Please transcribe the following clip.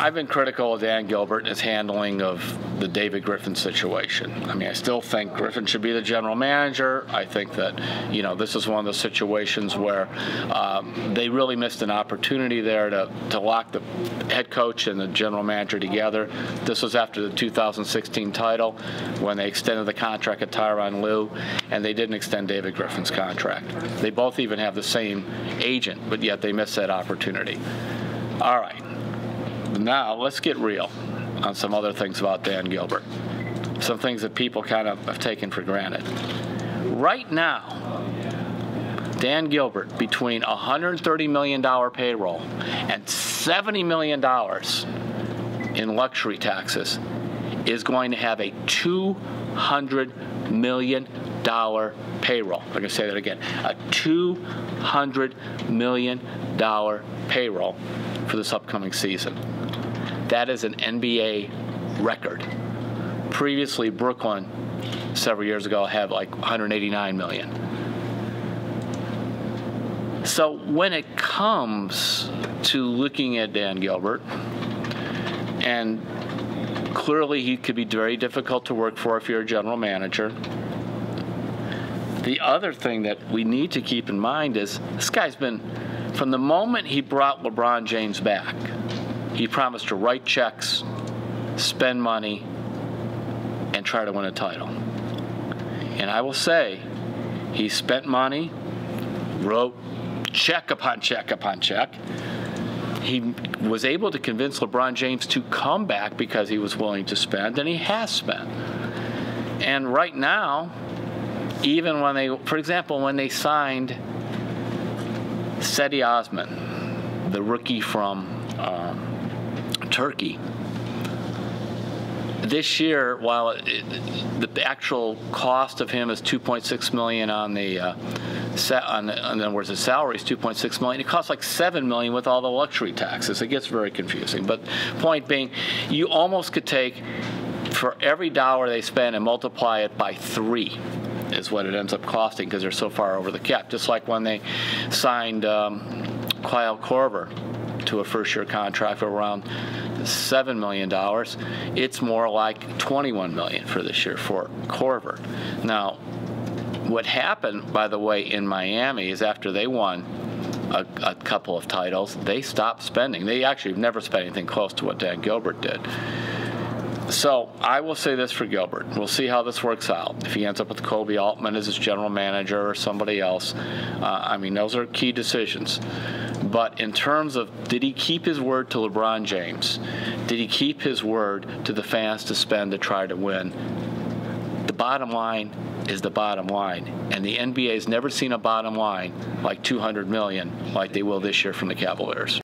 I've been critical of Dan Gilbert and his handling of the David Griffin situation. I mean, I still think Griffin should be the general manager. I think that, you know, this is one of those situations where they really missed an opportunity there to lock the head coach and the general manager together. This was after the 2016 title when they extended the contract of Tyronn Lue, and they didn't extend David Griffin's contract. They both even have the same agent, but yet they missed that opportunity. All right. Now, let's get real on some other things about Dan Gilbert. Some things that people kind of have taken for granted. Right now, Dan Gilbert, between $130 million payroll and $70 million in luxury taxes, is going to have a $200 million payroll. I'm going to say that again. A $200 million payroll for this upcoming season. That is an NBA record. Previously, Brooklyn, several years ago, had like $189 million. So when it comes to looking at Dan Gilbert, and clearly he could be very difficult to work for if you're a general manager, the other thing that we need to keep in mind is this guy's been, from the moment he brought LeBron-James back, he promised to write checks, spend money, and try to win a title. And I will say, he spent money, wrote check upon check upon check. He was able to convince LeBron James to come back because he was willing to spend, and he has spent. And right now, even when they, for example, when they signed Cedi Osman, the rookie from Turkey, this year, while the actual cost of him is $2.6 million on the in other words, the salary is $2.6 million. It costs like $7 million with all the luxury taxes. It gets very confusing. But point being, you almost could take for every dollar they spend and multiply it by 3 is what it ends up costing because they're so far over the cap. Just like when they signed Kyle Korver to a first-year contract for around $7 million. It's more like $21 million for this year for Korver. Now, what happened, by the way, in Miami is after they won a couple of titles, they stopped spending. They actually have never spent anything close to what Dan Gilbert did. So I will say this for Gilbert. We'll see how this works out. If he ends up with Kobe Altman as his general manager or somebody else, I mean, those are key decisions. But in terms of, did he keep his word to LeBron James? Did he keep his word to the fans to spend to try to win? The bottom line is the bottom line. And the NBA has never seen a bottom line like $200 million like they will this year from the Cavaliers.